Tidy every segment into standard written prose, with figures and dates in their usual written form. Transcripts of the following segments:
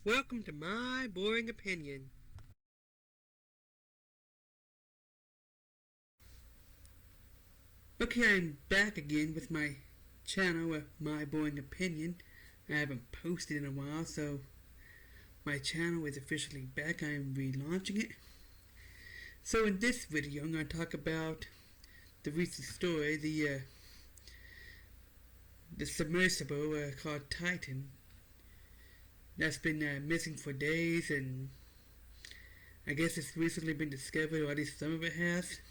Welcome to my boring opinion. Okay, I'm back again with my channel of My Boring Opinion. I haven't posted in a while, so my channel is officially back. I'm relaunching it. So in this video, I'm going to talk about the recent story, the submersible called Titan that's been missing for days, and I guess it's recently been discovered, or at least some of it has.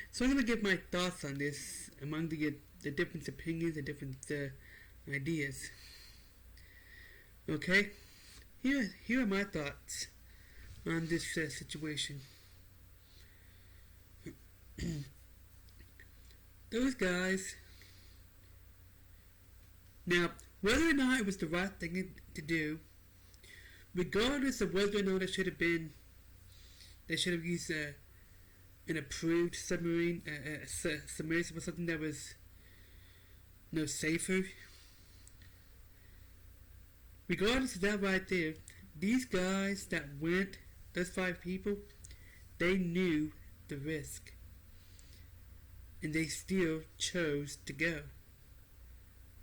So I'm going to give my thoughts on this among the different opinions, the different ideas. Okay, here are my thoughts on this situation. Those guys. Now, whether or not it was the right thing to do, regardless of whether or not it should have been, they should have used an approved submarine, submersible, something that was safer. Regardless of that right there, these guys that went, those 5 people, they knew the risk. And they still chose to go.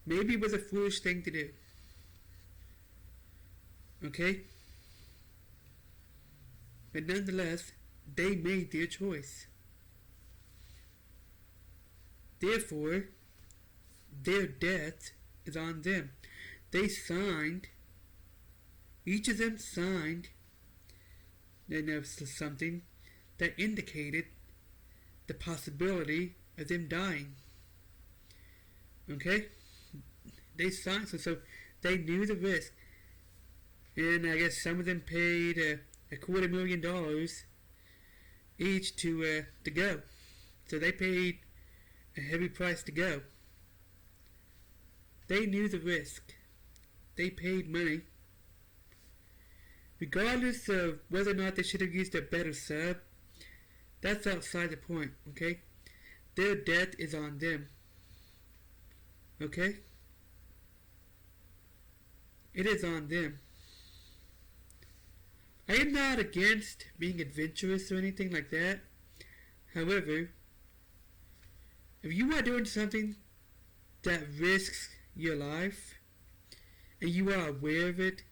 Maybe it was a foolish thing to do. Okay? But nonetheless, they made their choice. Therefore, their death is on them. They signed, each of them signed something that indicated the possibility of them dying. Okay? They signed, so they knew the risk. And I guess some of them paid $250,000 each to go. So they paid a heavy price to go. They knew the risk. They paid money. Regardless of whether or not they should have used a better sub, that's outside the point, okay? Their death is on them. Okay? It is on them. I am not against being adventurous or anything like that. However, if you are doing something that risks your life and you are aware of it,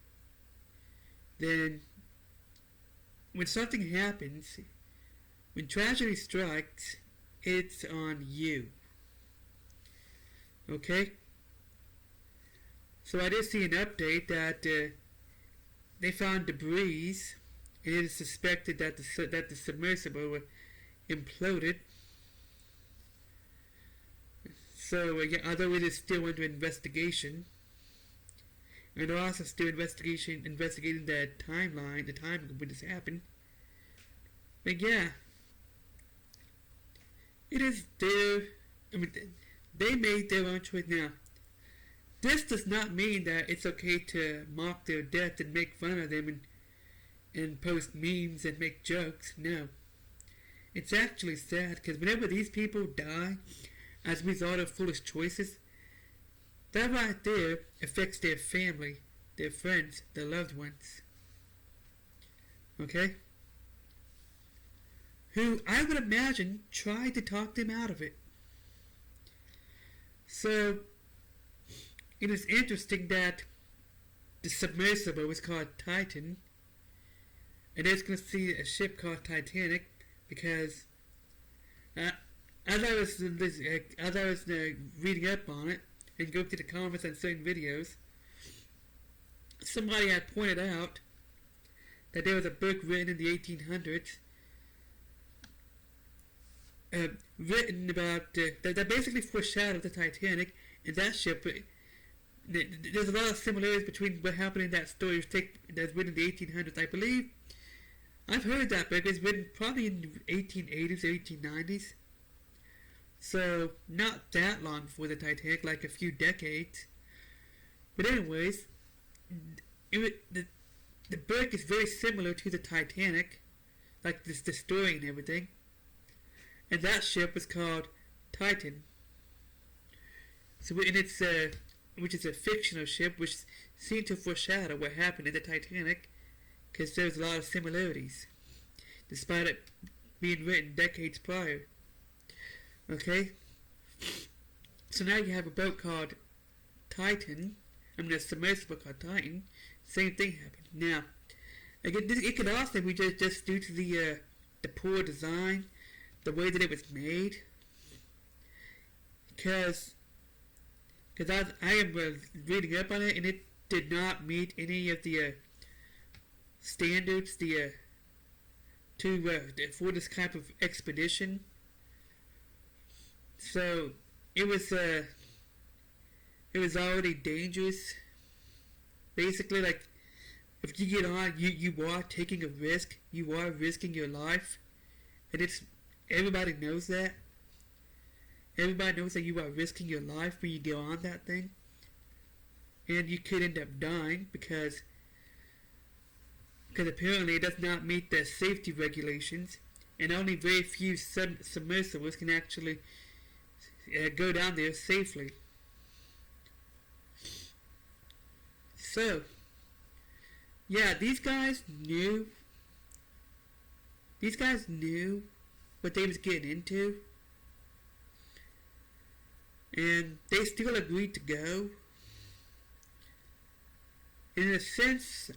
then when something happens, when tragedy strikes, it's on you. Okay? So I did see an update that they found debris, and it is suspected that the submersible imploded. So although it is still under investigation, and they're also still investigating the timeline, the time when this happened. But yeah, it is their. I mean, they made their own choice. Now, this does not mean that it's okay to mock their death and make fun of them and post memes and make jokes. No. It's actually sad, because whenever these people die as a result of foolish choices, that right there affects their family, their friends, their loved ones. Okay? Who, I would imagine, tried to talk them out of it. So, it is interesting that the submersible was called Titan, and it's going to see a ship called Titanic, because as I was reading up on it and going through the comments on certain videos, somebody had pointed out that there was a book written in the 1800s written about that basically foreshadowed the Titanic, and that ship. There's a lot of similarities between what happened in that story that's written in the 1800s. I believe I've heard that book. It's written probably in the 1880s or 1890s. So not that long before the Titanic, like a few decades. But anyways, the book is very similar to the Titanic, like the story and everything. And that ship was called Titan. So, and it's which is a fictional ship, which seemed to foreshadow what happened in the Titanic, because there's a lot of similarities, despite it being written decades prior. Okay? So now you have a boat called Titan. A submersible called Titan. Same thing happened. Now, again, it could also be just due to the poor design, the way that it was made. Because I am reading up on it, and it did not meet any of the standards for this type of expedition. So it was already dangerous. Basically, like, if you get on, you are taking a risk. You are risking your life, and everybody knows that. Everybody knows that you are risking your life when you go on that thing, and you could end up dying because apparently it does not meet the safety regulations, and only very few submersibles can actually go down there safely. So, yeah, these guys knew what they was getting into, and they still agreed to go. In a sense,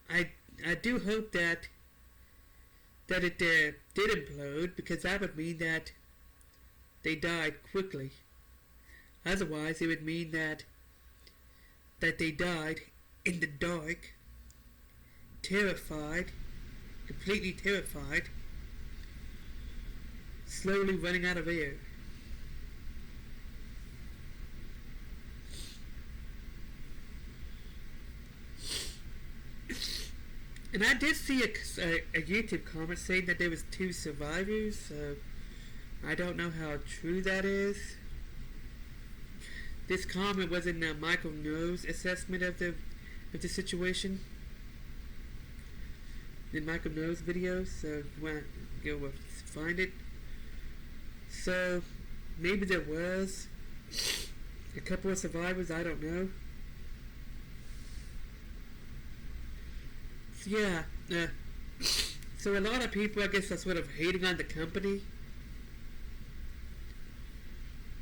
I do hope that it did implode, because that would mean that they died quickly. Otherwise, it would mean that they died in the dark, terrified, completely terrified, slowly running out of air. And I did see a YouTube comment saying that there was 2 survivors, so I don't know how true that is. This comment was in Michael Noe's assessment of the situation, in Michael Noe's videos, so if you want to go find it. So maybe there was a couple of survivors, I don't know. Yeah, so a lot of people, I guess, are sort of hating on the company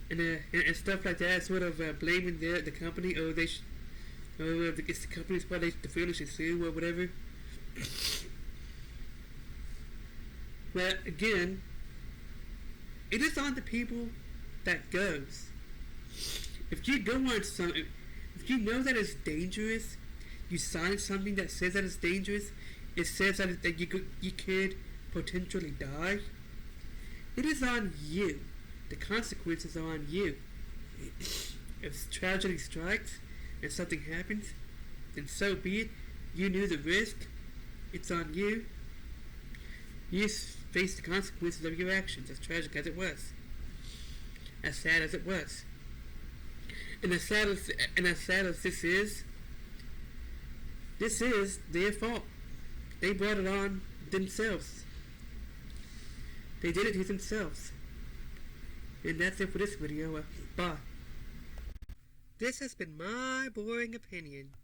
and stuff like that, sort of blaming the company. Oh, it's the company's fault, the family should sue or whatever. But again, it is on the people that goes. If you go on something, if you know that it's dangerous, you sign something that says that it's dangerous, it says that you could potentially die, it is on you. The consequences are on you. If tragedy strikes and something happens, then so be it. You knew the risk. It's on you. You face the consequences of your actions, as tragic as it was. As sad as it was. And as sad as this is their fault. They brought it on themselves. They did it to themselves. And that's it for this video. Bye. This has been my boring opinion.